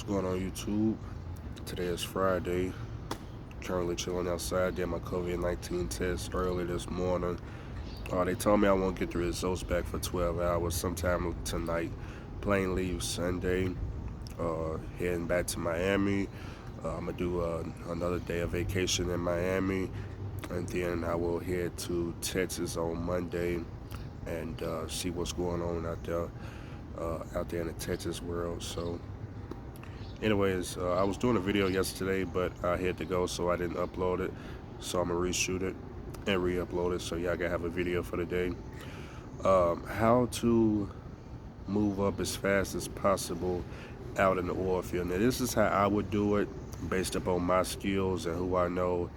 Going on YouTube? Today is Friday. Currently chilling outside. Did my COVID-19 test early this morning. They told me I won't get the results back for 12 hours sometime tonight. Plane leave Sunday. Heading back to Miami. I'm gonna do another day of vacation in Miami, and then I will head to Texas on Monday and see what's going on out there in the Texas world. So anyways, I was doing a video yesterday, but I had to go, so I didn't upload it. So I'm gonna reshoot it and re-upload it, so y'all gotta have a video for the day. How to move up as fast as possible out in the oil field. Now, this is how I would do it, based upon my skills and who I know,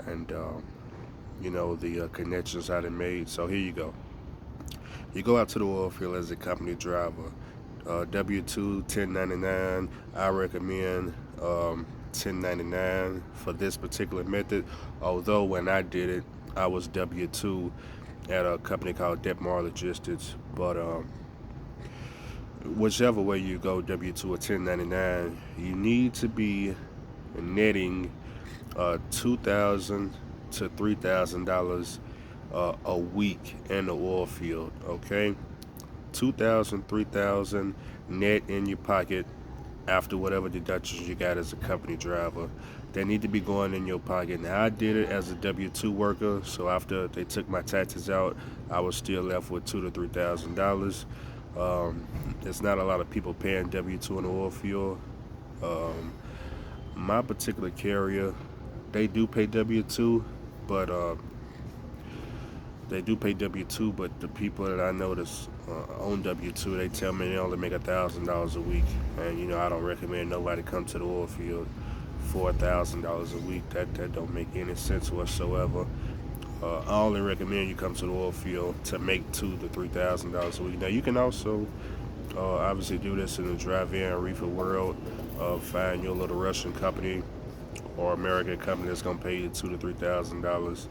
and the connections I done made. So here you go. You go out to the oil field as a company driver. W-2, 1099. I recommend 1099 for this particular method. Although when I did it, I was W-2 at a company called Detmar Logistics. But whichever way you go, W-2 or 1099, you need to be netting $2,000 to $3,000 a week in the oil field. Okay, 2,000, 3,000 net in your pocket after whatever deductions you got as a company driver. They need to be going in your pocket. Now, I did it as a W-2 worker, so after they took my taxes out, I was still left with $2,000 to $3,000. There's not a lot of people paying W-2 in the oil field. Um, my particular carrier, they do pay W-2, but but the people that I know that's on W-2, they tell me they only make $1,000 a week, and I don't recommend nobody come to the oil field for $1,000 a week. That don't make any sense whatsoever. I only recommend you come to the oil field to make $2,000 to $3,000 a week. Now, you can also obviously do this in the drive-in reefer world. Find your little Russian company or American company that's gonna pay you $2,000 to $3,000.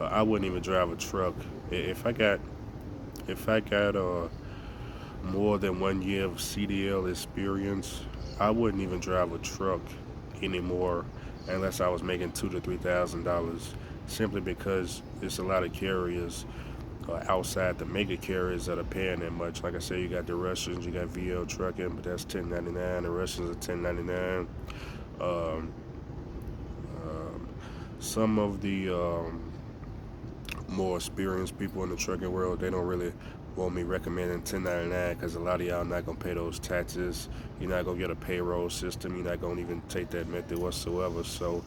I wouldn't even drive a truck if I got more than 1 year of CDL experience. I wouldn't even drive a truck anymore unless I was making $2,000 to $3,000. Simply because there's a lot of carriers outside the mega carriers that are paying that much. Like I said, you got the Russians, you got VL Trucking, but that's 1099. The Russians are 1099. Um, some of the more experienced people in the trucking world, they don't really want me recommending 1099 because a lot of y'all not gonna pay those taxes. You're not gonna get a payroll system. You're not gonna even take that method whatsoever. So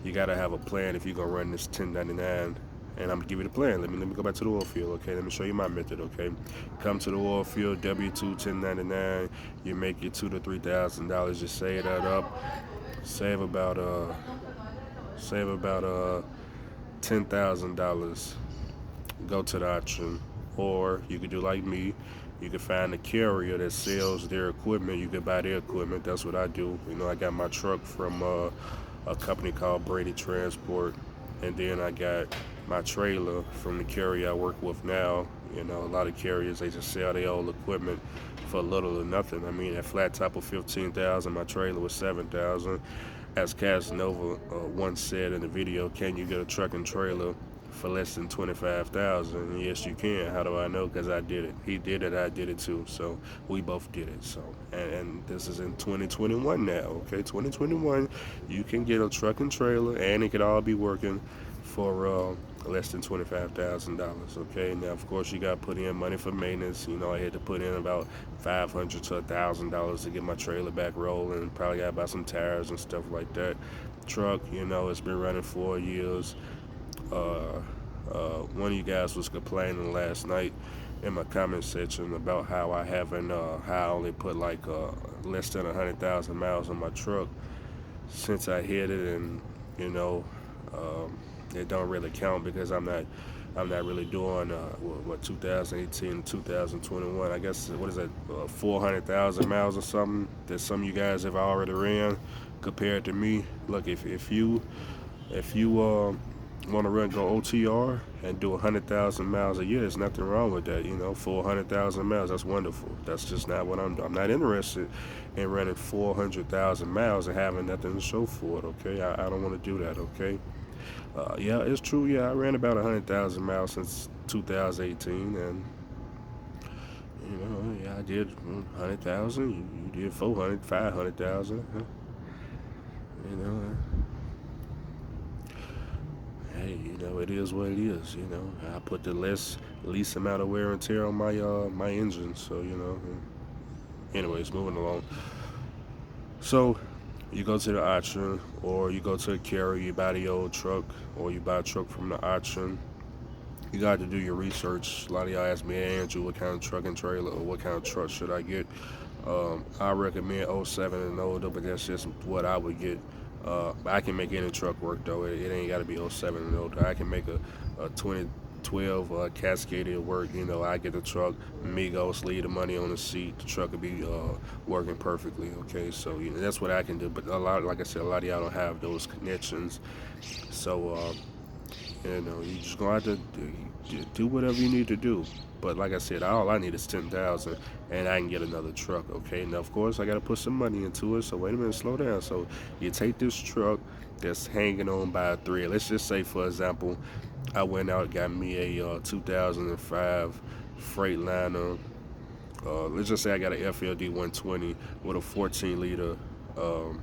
you gotta have a plan if you're gonna run this 1099. And I'm gonna give you the plan. Let me go back to the oil field. Okay, let me show you my method. Okay, come to the oil field, W-2, 1099. You make your $2,000 to $3,000. You save that up. Save about $10,000. Go to the auction, or you could do like me. You could find a carrier that sells their equipment. You could buy their equipment. That's what I do. I got my truck from a company called Brady Transport, and then I got my trailer from the carrier I work with now. A lot of carriers, they just sell their old equipment for little or nothing. I mean, that flat top of 15,000, my trailer was 7,000. As Casanova once said in the video, can you get a truck and trailer for less than 25,000? Yes, you can. How do I know? Because I did it. He did it. I did it too. So we both did it. So and this is in 2021 now. Okay, 2021, you can get a truck and trailer, and it could all be working for less than $25,000. Okay, now of course you got to put in money for maintenance. I had to put in about $500 to $1,000 to get my trailer back rolling. Probably got to buy some tires and stuff like that. Truck, it's been running 4 years. One of you guys was complaining last night in my comment section about how I only put like less than 100,000 miles on my truck since I hit it, and you know it don't really count because I'm not really doing what 2018 2021. I guess what is that 400,000 miles or something that some of you guys have already ran compared to me. Look, if you want to run go OTR, and do 100,000 miles a year. There's nothing wrong with that, for 100,000 miles. That's wonderful. That's just not what I'm not interested in running 400,000 miles and having nothing to show for it. Okay, I don't want to do that. Okay, yeah, it's true. Yeah, I ran about 100,000 miles since 2018, and yeah, I did 100,000. You did 400, 500,000. You know, hey, it is what it is. I put the least amount of wear and tear on my engine. So anyways, moving along. So you go to the auction, or you go to a carrier, you buy the old truck, or you buy a truck from the auction. You got to do your research. A lot of y'all ask me, hey, Andrew, what kind of truck and trailer, or what kind of truck should I get? I recommend '07 and older, but that's just what I would get. I can make any truck work though. It ain't got to be '07 and older. I can make a 2012 Cascadia work. I get the truck, Migos, leave the money on the seat. The truck will be working perfectly. Okay, so that's what I can do. But like I said, a lot of y'all don't have those connections. So you just gonna have to do whatever you need to do. But like I said, all I need is 10,000, and I can get another truck. Okay, now of course I gotta put some money into it. So wait a minute, slow down. So you take this truck that's hanging on by a thread. Let's just say, for example, I went out and got me a 2005 Freightliner. Let's just say I got an FLD 120 with a 14-liter um,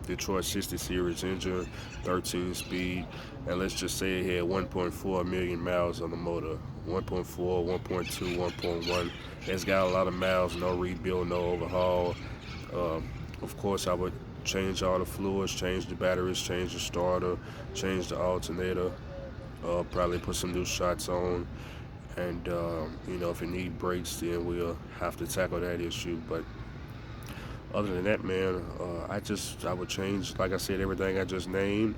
Detroit 60 series engine, 13 speed, and let's just say it had 1.4 million miles on the motor. 1.4, 1.2, 1.1. It's got a lot of miles, no rebuild, no overhaul. Uh, of course, I would change all the fluids, change the batteries, change the starter, change the alternator, probably put some new shots on. And, if it need brakes, then we'll have to tackle that issue. But other than that, man, I would change, like I said, everything I just named,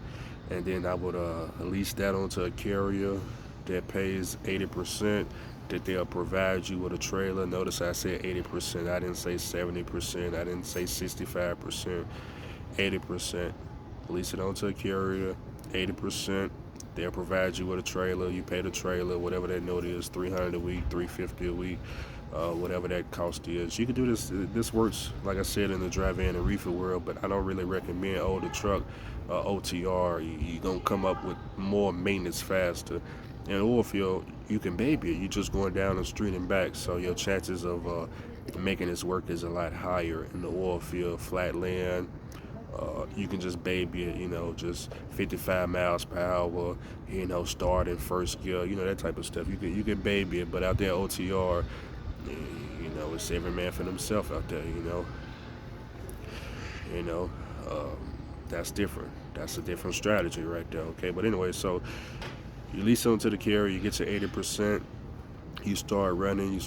and then I would lease that onto a carrier that pays 80%. That they'll provide you with a trailer. Notice I said 80%. I didn't say 70%. I didn't say 65%. 80%. Lease it onto a carrier. 80%. They'll provide you with a trailer. You pay the trailer, whatever that note is, 300 a week, 350 a week, whatever that cost is. You can do this. This works, like I said, in the drive-in and reefer world, but I don't really recommend the truck OTR. You're gonna come up with more maintenance faster. In oil field, you can baby it. You're just going down the street and back, so your chances of making this work is a lot higher in the oil field, flat land. You can just baby it, just 55 miles per hour, start in first gear, that type of stuff. You can baby it, but out there OTR, it's every man for himself out there, you know. Um, that's different. That's a different strategy right there. Okay, but anyway, so you lease onto the carrier, you get your 80%. You start running,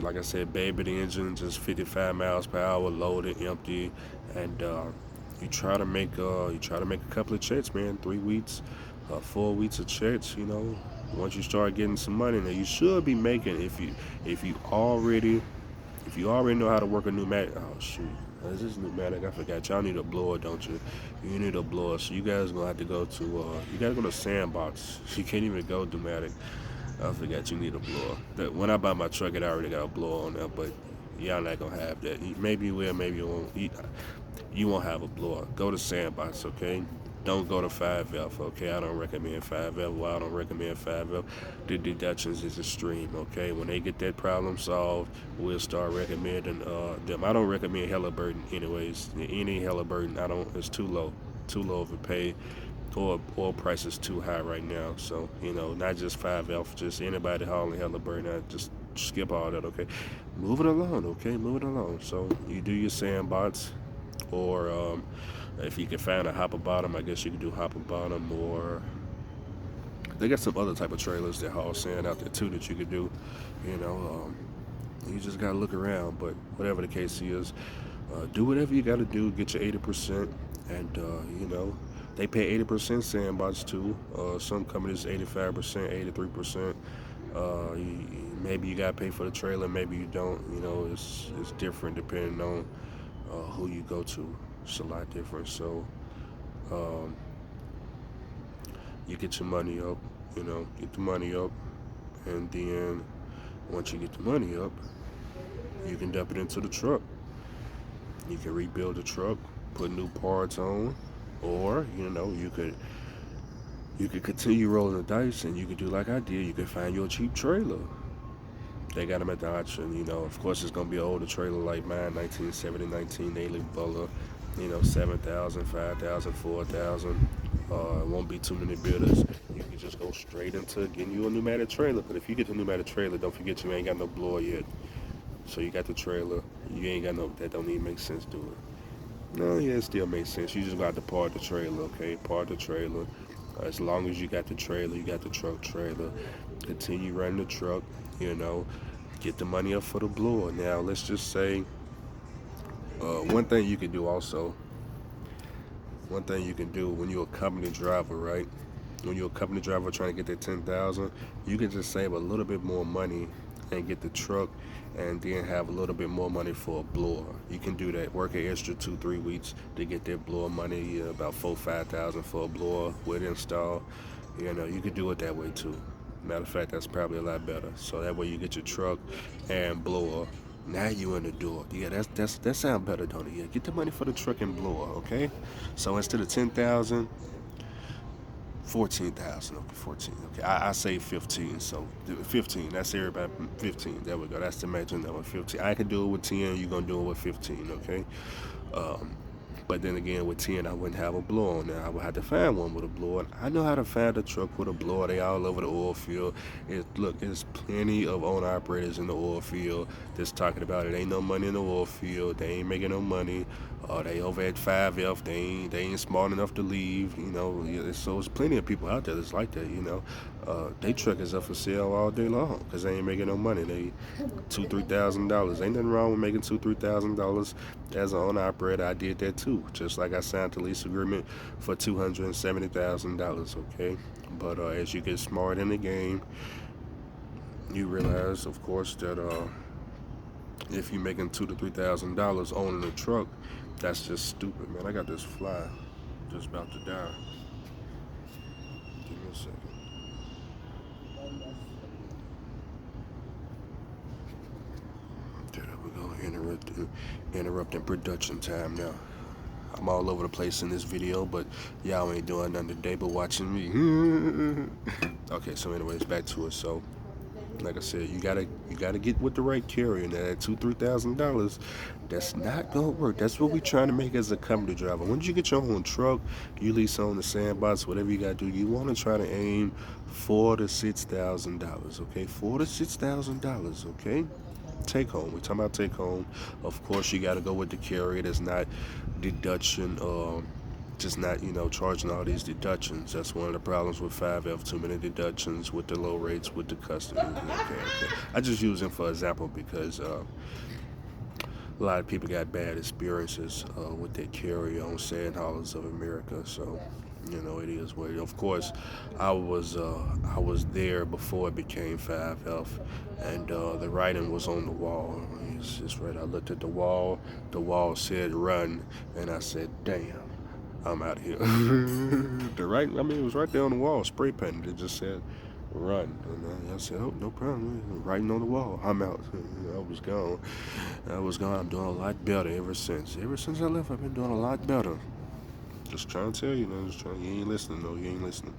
like I said, baby the engine, just 55 miles per hour, loaded, empty, and you try to make a couple of checks, man. 3 weeks, 4 weeks of checks. Once you start getting some money, now you should be making if you already if you already know how to work a pneumatic. Oh shoot, is this pneumatic? I forgot. Y'all need a blower, don't you? You need a blower, so you guys gonna have to go to you gotta go to Sandbox. You can't even go pneumatic. I forgot you need a blower. When I buy my truck, it already got a blower on there, but y'all not gonna have that. Maybe you will, maybe you won't. You won't have a blower. Go to Sandbox, okay? Don't go to 5F, okay? I don't recommend 5F. Why I don't recommend 5F? The deductions is extreme, okay? When they get that problem solved, we'll start recommending them. I don't recommend Halliburton anyways. Any Halliburton, I don't. It's too low. Too low of a pay. Oil price is too high right now. So, not just 5F, just anybody hauling Halliburton. I just skip all that, okay? Move it along, okay? Move it along. So, you do your Sandbox, or if you can find a hopper bottom, I guess you can do hopper bottom, or they got some other type of trailers that haul sand out there too that you could do. You know, you just gotta look around. But whatever the case is, do whatever you gotta do. Get your 80%, and they pay 80% sandbox too. Some companies 85%, 83%. Maybe you gotta pay for the trailer, maybe you don't. It's different depending on who you go to. It's a lot different. So um, you get your money up, Get the money up, and then once you get the money up, you can dump it into the truck. You can rebuild the truck, put new parts on, or you could continue rolling the dice, and you could do like I did. You could find your cheap trailer. They got them at the auction. Of course, it's gonna be an older trailer like mine, 1970, 1980 Buller. 7,000, 5,000, 4,000. It won't be too many bidders. You can just go straight into getting you a pneumatic trailer. But if you get the pneumatic trailer, don't forget you ain't got no blower yet. So you got the trailer, you ain't got no. That don't even make sense, do it? No, yeah, it still makes sense. You just got to part the trailer, okay? Part the trailer. As long as you got the trailer, you got the truck trailer. Continue running the truck, you know. Get the money up for the blower. Now, let's just say one thing you can do also, one thing you can do when you're a company driver, right? When you're a company driver trying to get that 10,000, you can just save a little bit more money and get the truck, and then have a little bit more money for a blower. You can do that. Work an extra 2 3 weeks to get that blower money. About 4 5,000 for a blower with install. You could do it that way too. Matter of fact, that's probably a lot better. So that way you get your truck and blower. Now you in the door. Yeah, that sound better, don't it? Yeah, get the money for the truck and blower, okay? So instead of 10,000, 14,000. Okay, 14. Okay, I say 15. So 15. That's everybody. 15. There we go. That's the magic number. 15. I can do it with 10. You're gonna do it with 15. Okay. Um, but then again, with 10, I wouldn't have a blower on there. I would have to find one with a blower. I know how to find a truck with a blower. They all over the oil field. Look, there's plenty of owner operators in the oil field that's talking about it. Ain't no money in the oil field. They ain't making no money. They over at 5F. They ain't smart enough to leave. Yeah, so there's plenty of people out there that's like that. They truck is up for sale all day long because they ain't making no money. They $2 3 thousand. Ain't nothing wrong with making $2 3 thousand as an owner operator. I did that too. Just like I signed the lease agreement for $270,000. Okay, but as you get smart in the game, you realize, of course, that if you're making $2 to $3 thousand owning a truck, that's just stupid, man. I got this fly just about to die. Give me a second. There we go. Interrupting production time now. I'm all over the place in this video, but y'all ain't doing nothing today but watching me. Okay, so anyways, back to it. So, like I said, you gotta get with the right carrier. Now that $2 3 thousand, that's not gonna work. That's what we trying to make as a company driver. Once you get your own truck, you lease on the sandbox, whatever you gotta do, you want to try to aim $4 to $6 thousand. Okay, $4 to $6 thousand. Okay, take home. We talking about take home. Of course, you got to go with the carrier that's not deduction. Just not charging all these deductions. That's one of the problems with 5F. Too many deductions with the low rates with the customers. Okay. I just use them for example because a lot of people got bad experiences with that carrier on Sand Haulers of America. So it is what it is. Of course, I was there before it became 5F, and the writing was on the wall. It's right. I looked at the wall. The wall said run, and I said, damn, I'm out of here. I mean, it was right there on the wall, spray painted. It just said run. And I said, oh, no problem. Writing on the wall. I'm out. I was gone. I'm doing a lot better ever since. Ever since I left, I've been doing a lot better. Just trying to tell you, you ain't listening, though. You ain't listening.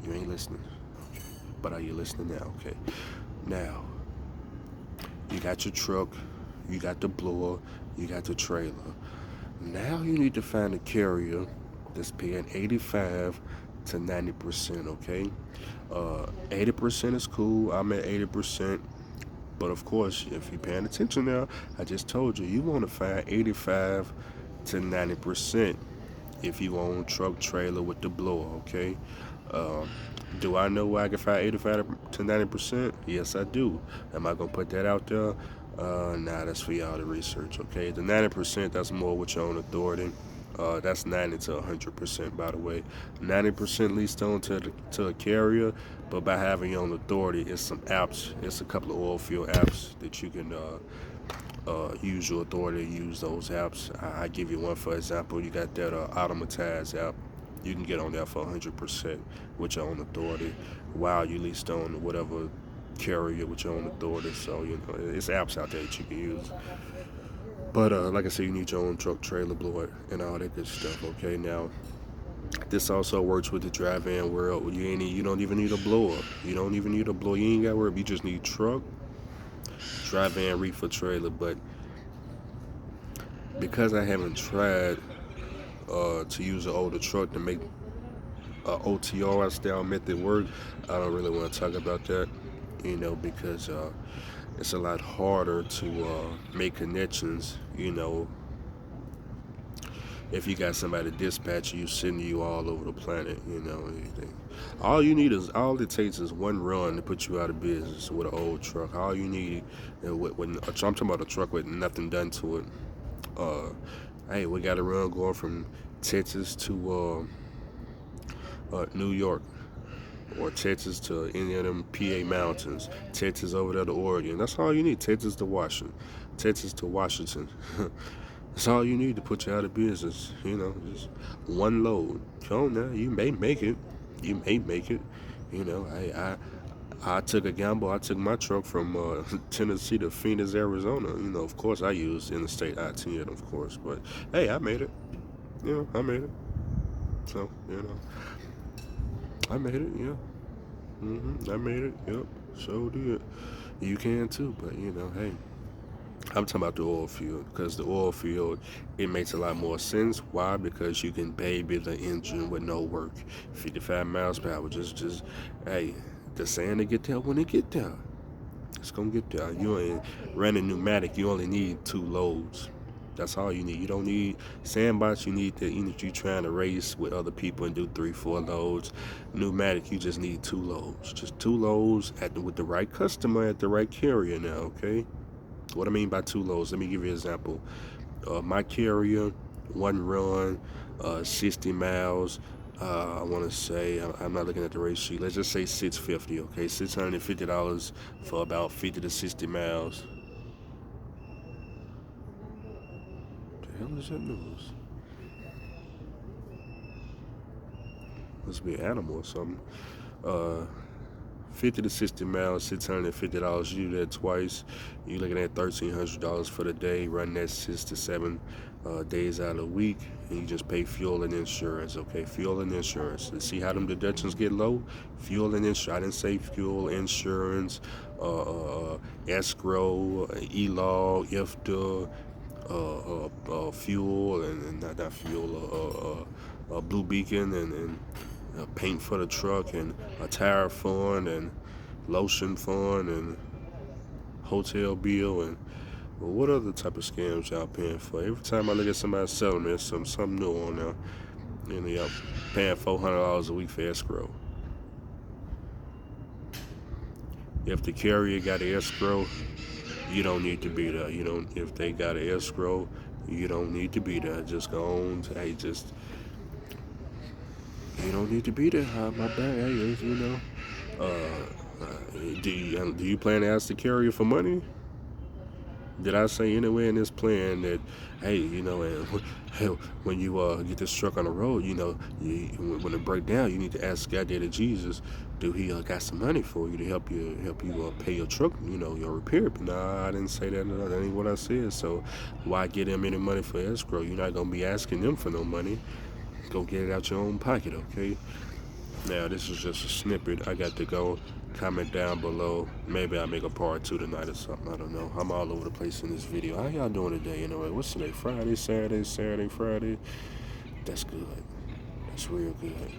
You ain't listening. Okay. But are you listening now? Okay. Now, you got your truck, you got the blower, you got the trailer. Now you need to find a carrier that's paying 85 to 90%, okay? 80% is cool. I'm at 80%. But of course, if you're paying attention now, I just told you, you want to find 85 to 90% if you own truck trailer with the blower, okay? Uh, do I know where I can find 85 to 90%? Yes, I do. Am I going to put that out there? Nah, that's for y'all to research, okay? The 90%, that's more with your own authority. That's 90 to 100%, by the way. 90% leased on to a carrier, but by having your own authority, it's some apps. It's a couple of oil field apps that you can use your authority to use those apps. I give you one for example. You got that Automatize app. You can get on there for 100% with your own authority, while you leased on whatever carrier with your own authority. So it's apps out there that you can use. But like I said, you need your own truck, trailer, blower, and all that good stuff. Okay, now this also works with the drive-in world. You don't even need a blower. You don't even need a blower. You ain't got to worry. You just need truck, drive-in, reefer, trailer. But because I haven't tried to use an older truck to make OTR style method work, I don't really want to talk about that. Because it's a lot harder to make connections. If you got somebody dispatch you, sending you all over the planet, anything. All it takes is one run to put you out of business with an old truck. All you need, I'm talking about a truck with nothing done to it. Uh, hey, we got a run going from Texas to New York, or Texas to any of them PA mountains, Texas over there to Oregon. That's all you need. Texas to Washington, Texas to Washington. That's all you need to put you out of business. Just one load. Come on now, you may make it. You may make it. I took a gamble. I took my truck from Tennessee to Phoenix, Arizona. Of course, I used Interstate I-10, of course. But hey, I made it. I made it. So I made it. Yeah. I made it. Yep. So did. You can too. But hey. I'm talking about the oil field, because the oil field, it makes a lot more sense. Why? Because you can baby the engine with no work, 55 miles per hour. Just, hey, the saying to get there when it get there. It's gonna get there. You ain't running pneumatic. You only need 2 loads. That's all you need. You don't need sandbox. You need that. If you trying to race with other people and do 3, 4 loads, pneumatic, you just need 2 loads. Just 2 loads with the right customer at the right carrier. Now, okay. What I mean by 2 loads, let me give you an example. My carrier, one run, 60 miles. I want to say, I'm not looking at the race sheet. Let's just say 650. Okay, $650 for about 50 to 60 miles. What the hell is that noise? Must be an animal or something. Uh, 50 to 60 miles, $650. You do that twice, you're looking at $1,300 for the day. Running that 6 to 7 days out of the week, and you just pay fuel and insurance. Okay, fuel and insurance. And see how them deductions get low? Fuel and insurance. I didn't say fuel, insurance, escrow, e-log, IFTA, fuel, and not fuel, Blue Beacon, and paint for the truck, and a tire fund, and lotion fund, and hotel bill, and what other type of scams y'all paying for? Every time I look at somebody selling, there's something new on there. Y'all paying $400 a week for escrow. If the carrier got an escrow, you don't need to be there. If they got an escrow, you don't need to be there. Just go on. Hey, you don't need to be there. My bad. Hey, do you plan to ask the carrier for money? Did I say anywhere in this plan that, hey, and when you get this truck on the road, when it break down, you need to ask God, Daddy Jesus, do he got some money for you to help you pay your truck, your repair? Nah, I didn't say that. No, that ain't what I said. So why get them any money for escrow? You're not gonna be asking them for no money. Go get it out your own pocket, okay? Now, this is just a snippet. I got to go. Comment down below. Maybe I'll make a part 2 tonight or something. I don't know. I'm all over the place in this video. How y'all doing today anyway? What's today? Friday, Saturday, Friday? That's good. That's real good.